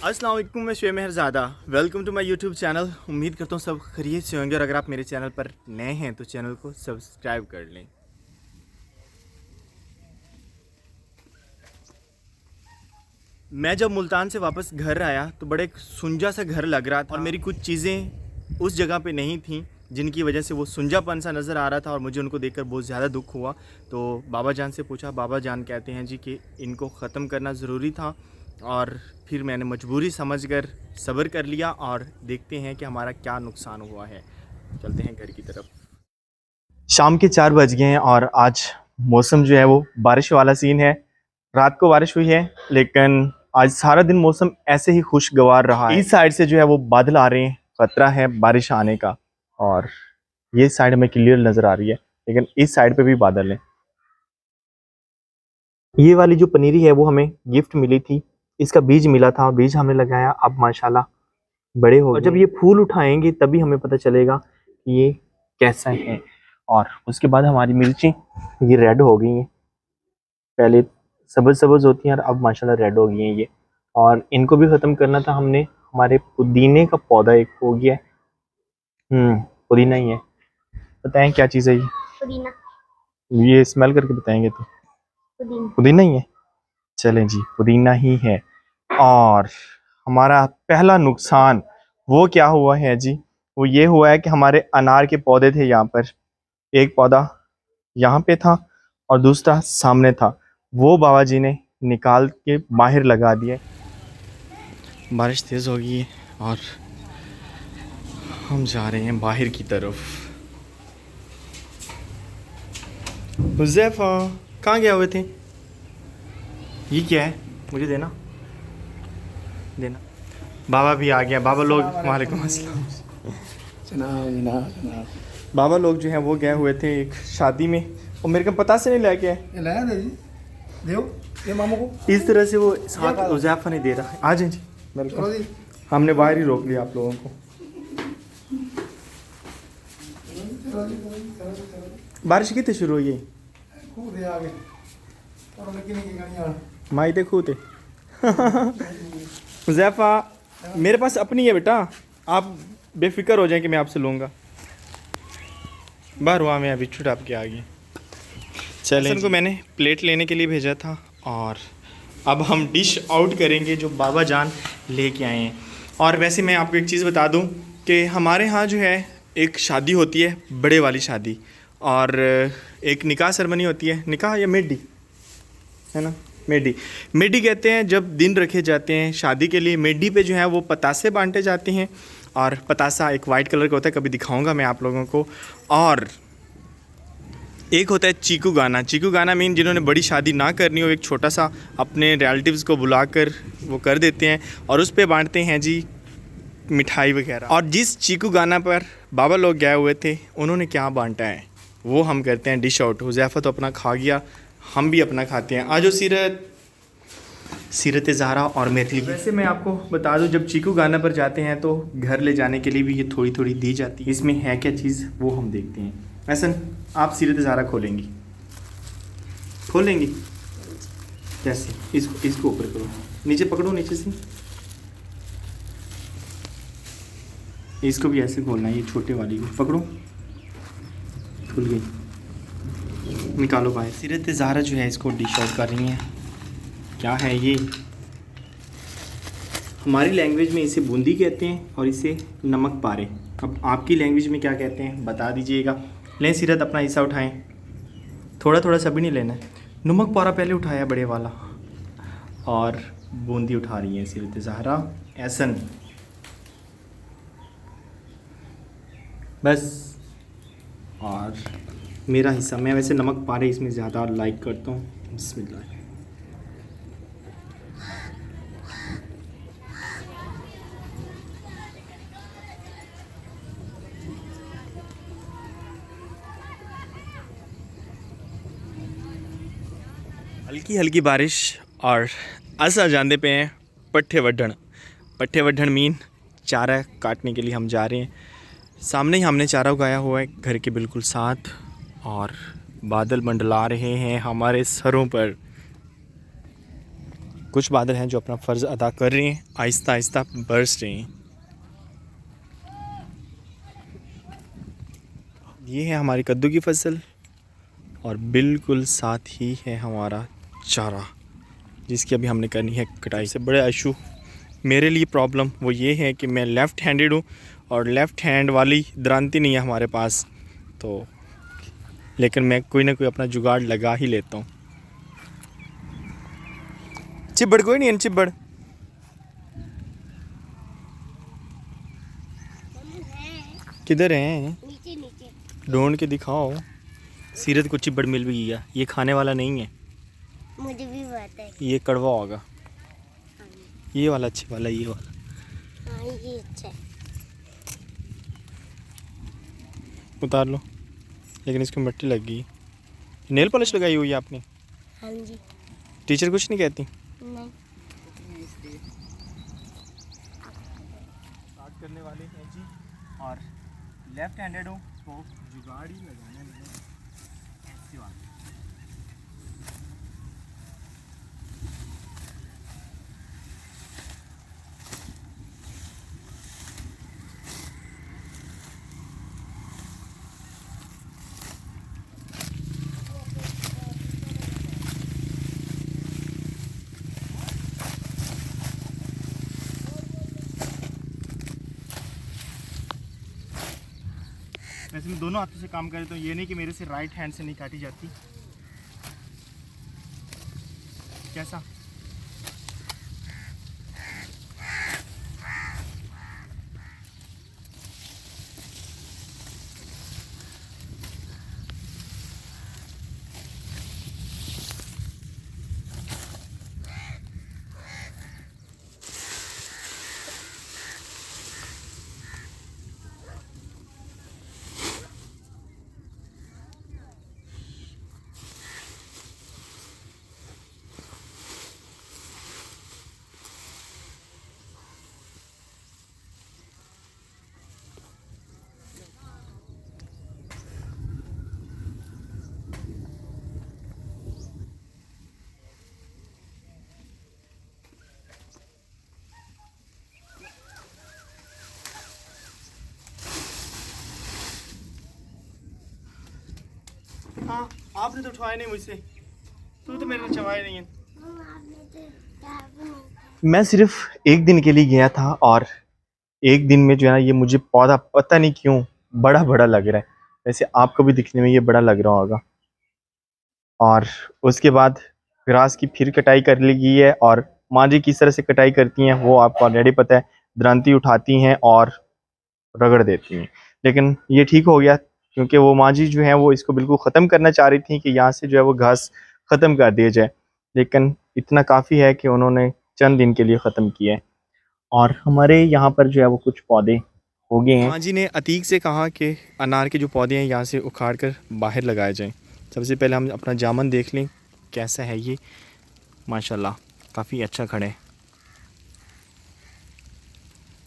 अस्सलाम वालेकुम, मैं Shoaib Mehrzada. Welcome to my YouTube channel. उम्मीद करता हूँ सब खैरियत से होंगे और अगर आप मेरे चैनल पर नए हैं तो चैनल को सब्सक्राइब कर लें। मैं जब मुल्तान से वापस घर आया तो बड़े सुंजा सा घर लग रहा था और मेरी कुछ चीज़ें उस जगह पे नहीं थी जिनकी वजह से वो सुंजापन सा नज़र आ रहा था और मुझे उनको देखकर बहुत ज़्यादा दुख हुआ। तो बाबा जान से पूछा, बाबा जान कहते हैं जी कि इनको ख़त्म करना ज़रूरी था और फिर मैंने मजबूरी समझकर सब्र कर लिया और देखते हैं कि हमारा क्या नुकसान हुआ है। चलते हैं घर की तरफ। शाम के 4 बज गए हैं और आज मौसम जो है वो बारिश वाला सीन है। रात को बारिश हुई है लेकिन आज सारा दिन मौसम ऐसे ही खुशगवार रहा है। इस साइड से जो है वो बादल आ रहे हैं, खतरा है बारिश आने का और ये साइड हमें क्लियर नज़र आ रही है लेकिन इस साइड पे भी बादल है। ये वाली जो पनीरी है वो हमें गिफ्ट मिली थी, इसका बीज मिला था, बीज हमने लगाया, अब माशाल्लाह बड़े हो गए और जब ये फूल उठाएंगे तभी हमें पता चलेगा कि ये कैसा है। और उसके बाद हमारी मिर्ची ये रेड हो गई हैं, पहले सब्ज सब्ज होती हैं और अब माशाल्लाह रेड हो गई हैं ये। और इनको भी ख़त्म करना था हमने। हमारे पुदीने का पौधा एक हो गया है। पुदीना ही है। बताएं क्या चीज़ है ये? पुदीना। ये स्मेल करके बताएंगे तो पुदीना ही है। चलें जी, पुदीना ही है। और हमारा पहला नुकसान वो क्या हुआ है जी? वो ये हुआ है कि हमारे अनार के पौधे थे यहाँ पर, एक पौधा यहाँ पे था और दूसरा सामने था, वो बाबा जी ने निकाल के बाहर लगा दिए। बारिश तेज़ हो गई है और हम जा रहे हैं बाहर की तरफ। हुज़ैफा कहाँ गए हुए थे? ये क्या है? मुझे देना देना। बाबा भी आ गया। बाबा लोग, वालेकुम अस्सलाम। जनाब बाबा लोग जो हैं वो गए हुए थे एक शादी में और मेरे को पता से नहीं लेके आए। ये लाया दे जी, देओ ये मामू को। इस तरह से वो साथ हुज़ैफा नहीं दे रहा है। आ जाए जी, चलो वेलकम। जी। हमने बाहर ही रोक लिया आप लोगों को। बारिश कितने शुरू हुई है? खूब दे आगे और लेकिन की गाड़ियां माई ते खूते हुज़ैफा मेरे पास अपनी है बेटा, आप बेफिक्र हो जाए कि मैं आपसे लूँगा। बाहर हुआ मैं अभी छुट आपके आगे। चलें, को मैंने प्लेट लेने के लिए भेजा था और अब हम डिश आउट करेंगे जो बाबा जान लेके आए हैं। और वैसे मैं आपको एक चीज़ बता दूं कि हमारे यहाँ जो है एक शादी होती है, बड़े वाली शादी, और एक निकाह सेरेमनी होती है। निकाह या मेडी है ना? मेडी, मेडी कहते हैं जब दिन रखे जाते हैं शादी के लिए। मेडी पे जो है वो पतासे बांटे जाते हैं और पतासा एक वाइट कलर का होता है, कभी दिखाऊंगा मैं आप लोगों को। और एक होता है चीकू गाना। चीकू गाना मीन जिन्होंने बड़ी शादी ना करनी हो, एक छोटा सा अपने रिलेटिव्स को बुलाकर वो कर देते हैं और उस पे बांटते हैं जी मिठाई वगैरह। और जिस चीकू गाना पर बाबा लोग गए हुए थे उन्होंने क्या बांटा है वो हम करते हैं डिश आउट। हुज़ैफा तो अपना खा गया, हम भी अपना खाते हैं। आज सीरत ज़हरा और मैथिली। वैसे मैं आपको बता दूं, जब चीकू गाना पर जाते हैं तो घर ले जाने के लिए भी ये थोड़ी थोड़ी दी जाती है। इसमें है क्या चीज़ वो हम देखते हैं। ऐसा आप सीरत ज़हरा खोलेंगी कैसे? इसको ऊपर करो, नीचे पकड़ो, नीचे से इसको भी ऐसे खोलना है। ये छोटे वाली को पकड़ो, खुल गई, निकालो बाहर। सीरत ज़हरा जो है इसको डिश आउट कर रही हैं। क्या है ये? हमारी लैंग्वेज में इसे बूंदी कहते हैं और इसे नमक पारे। अब आपकी लैंग्वेज में क्या कहते हैं बता दीजिएगा। लें सीरत, अपना हिस्सा उठाएं, थोड़ा थोड़ा सभी नहीं लेना है। नमक पारा पहले उठाया बड़े वाला और बूंदी उठा रही है सीरत ज़हरा। ऐसा नहीं, बस। और मेरा हिस्सा, मैं वैसे नमक पारे इसमें ज़्यादा लाइक करता हूँ। बिस्मिल्लाह। हल्की हल्की बारिश और असा जाने पे हैं पट्ठे वड्ढन मीन चारा काटने के लिए हम जा रहे हैं। सामने ही हमने चारा उगाया हुआ है घर के बिल्कुल साथ और बादल मंडला रहे हैं हमारे सरों पर। कुछ बादल हैं जो अपना फ़र्ज़ अदा कर रहे हैं, आहिस्ता आहिस्ता बरस रहे हैं। ये है हमारी कद्दू की फसल और बिल्कुल साथ ही है हमारा चारा, जिसकी अभी हमने करनी है कटाई। से बड़ा इशू मेरे लिए प्रॉब्लम वो ये है कि मैं लेफ़्ट हैंडेड हूँ और लेफ़्ट हैंड वाली दरांती नहीं है हमारे पास, तो लेकिन मैं कोई ना कोई अपना जुगाड़ लगा ही लेता हूँ। चिब्बड़ कोई नहीं है, चिब्बड़ किधर हैं? नीचे नीचे ढूंढ के दिखाओ। सीरत को चिब्बड़ मिल भी गया, ये खाने वाला नहीं है, मुझे भी पता है। ये कड़वा होगा। ये वाला अच्छे वाला, ये वाला। हाँ ये अच्छा है। उतार लो, लेकिन इसको मिट्टी लग गई। नेल पॉलिश लगाई हुई है आपने? हाँ जी। टीचर कुछ नहीं कहती? नहीं। स्टार्ट करने वाले हैं जी, और लेफ्ट हैंडेड हूँ तो जुगाड़ ही लगाना है ऐसी बात। वैसे मैं दोनों हाथों से काम करे तो ये नहीं कि मेरे से राइट हैंड से नहीं काटी जाती। कैसा? हाँ, आपने तो उठवाया नहीं मुझसे, तू तो मेरे को चबाया नहीं है। मैं सिर्फ एक दिन के लिए गया था और एक दिन में जो है ना ये मुझे पौधा पता नहीं क्यों बड़ा बड़ा लग रहा है। वैसे आपको भी दिखने में ये बड़ा लग रहा होगा। और उसके बाद ग्रास की फिर कटाई कर ली गई है, और माँ जी किस तरह से कटाई करती हैं वो आपको ऑलरेडी पता है। दरांती उठाती हैं और रगड़ देती हैं, लेकिन ये ठीक हो गया क्योंकि वो माँ जी जो है वो इसको बिल्कुल ख़त्म करना चाह रही थी कि यहाँ से जो है वो घास ख़त्म कर दिया जाए, लेकिन इतना काफ़ी है कि उन्होंने चंद दिन के लिए ख़त्म किया है। और हमारे यहाँ पर जो है वो कुछ पौधे हो गए हैं। माँ जी ने अतीक से कहा कि अनार के जो पौधे हैं यहाँ से उखाड़ कर बाहर लगाए जाएँ। सबसे पहले हम अपना जामुन देख लें कैसा है ये। माशाल्लाह काफ़ी अच्छा खड़ा है।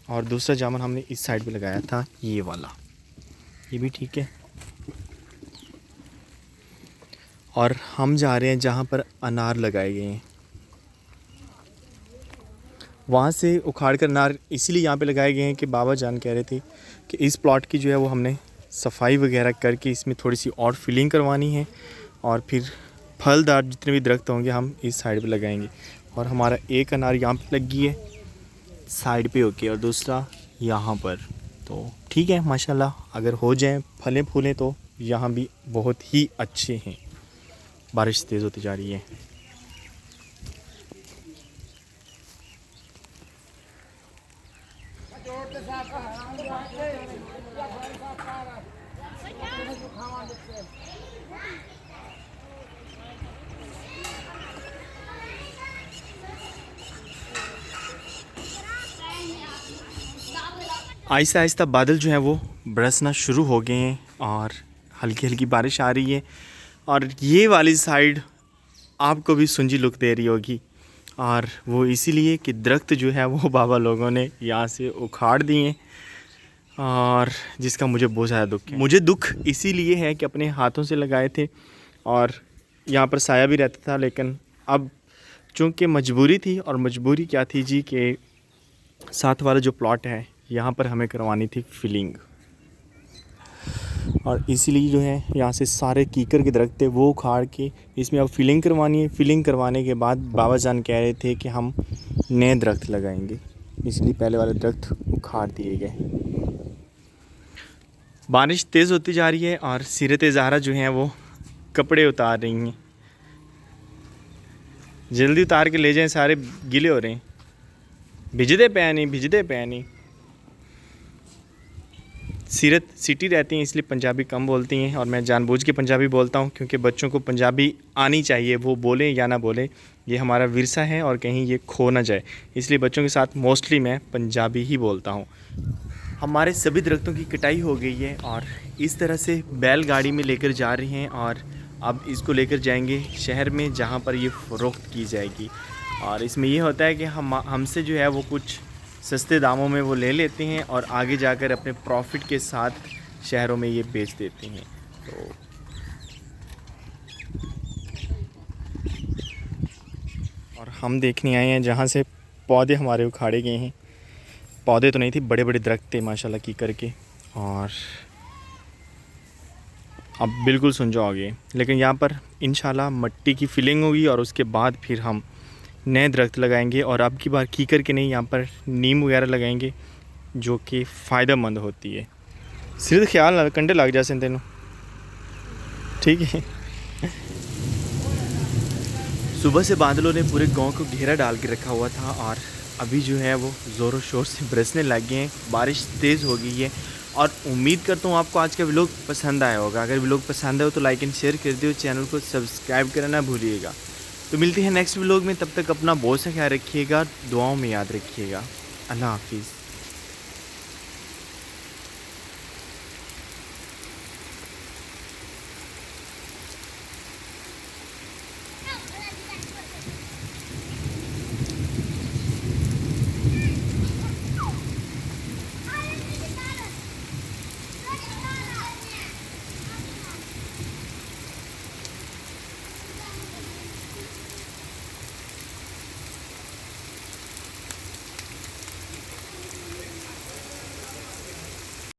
और दूसरा जामुन हमने इस साइड पे लगाया था, ये वाला, ये भी ठीक है। और हम जा रहे हैं जहाँ पर अनार लगाए गए हैं, वहाँ से उखाड़ कर अनार इसीलिए यहाँ पे लगाए गए हैं कि बाबा जान कह रहे थे कि इस प्लॉट की जो है वो हमने सफाई वगैरह करके इसमें थोड़ी सी और फिलिंग करवानी है, और फिर फलदार जितने भी दरख्त होंगे हम इस साइड पे लगाएंगे। और हमारा एक अनार यहाँ पे लगी है साइड पे होके, और दूसरा यहाँ पर। तो ठीक है माशाल्लाह, अगर हो जाए फलें फूलें तो यहाँ भी बहुत ही अच्छे हैं। बारिश तेज़ होती जा रही है। आहिस्ता आहिस्ता बादल जो है वो बरसना शुरू हो गए हैं और हल्की हल्की बारिश आ रही है। और ये वाली साइड आपको भी सुंजी लुक दे रही होगी, और वो इसीलिए कि दरख्त जो है वो बाबा लोगों ने यहाँ से उखाड़ दिए, और जिसका मुझे बहुत ज़्यादा दुख है। मुझे दुख इसीलिए है कि अपने हाथों से लगाए थे और यहाँ पर साया भी रहता था, लेकिन अब चूँकि मजबूरी थी, और मजबूरी क्या थी जी कि साथ वाला जो प्लॉट है यहाँ पर हमें करवानी थी फिलिंग, और इसीलिए जो है यहाँ से सारे कीकर के दरख्त थे वो उखाड़ के इसमें अब फिलिंग करवानी है। फिलिंग करवाने के बाद बाबा जान कह रहे थे कि हम नए दरख्त लगाएंगे, इसलिए पहले वाले दरख्त उखाड़ दिए गए। बारिश तेज़ होती जा रही है और सीरत ज़हरा जो हैं वो कपड़े उतार रही हैं। जल्दी उतार के ले जाएं, सारे गीले हो रहे हैं। भिजदे पे नहीं। सीरत सिटी रहती हैं इसलिए पंजाबी कम बोलती हैं, और मैं जानबूझ के पंजाबी बोलता हूँ क्योंकि बच्चों को पंजाबी आनी चाहिए, वो बोलें या ना बोलें, ये हमारा विरसा है और कहीं ये खो ना जाए, इसलिए बच्चों के साथ मोस्टली मैं पंजाबी ही बोलता हूँ। हमारे सभी दरख्तों की कटाई हो गई है और इस तरह से बैलगाड़ी में लेकर जा रहे हैं, और अब इसको लेकर जाएंगे शहर में जहाँ पर ये फ़रोख्त की जाएगी। और इसमें ये होता है कि हमसे जो है वो कुछ सस्ते दामों में वो ले लेते हैं और आगे जाकर अपने प्रॉफिट के साथ शहरों में ये बेच देते हैं। तो और हम देखने आए हैं जहाँ से पौधे हमारे उखाड़े गए हैं। पौधे तो नहीं थे, बड़े बड़े दरख्त थे माशाल्लाह की करके, और अब बिल्कुल सुन जाओगे। लेकिन यहाँ पर इंशाल्लाह मट्टी की फिलिंग होगी और उसके बाद फिर हम नए दरख्त लगाएंगे, और अब की बार कीकर के नहीं, यहाँ पर नीम वगैरह लगाएंगे जो कि फ़ायदेमंद होती है। सिर्फ ख्याल ना कंडे लग जाए तेनों, ठीक है। सुबह से बादलों ने पूरे गांव को घेरा डाल के रखा हुआ था, और अभी जो है वो ज़ोरों शोर से बरसने लग गए हैं। बारिश तेज़ हो गई है, और उम्मीद करता हूँ आपको आज का व्लॉग पसंद आया होगा। अगर व्लॉग पसंद आए तो लाइक एंड शेयर कर दियो, चैनल को सब्सक्राइब करना ना भूलिएगा। तो मिलते हैं नेक्स्ट व्लॉग में, तब तक अपना बहुत सा ख्याल रखिएगा, दुआओं में याद रखिएगा। अल्लाह हाफिज़।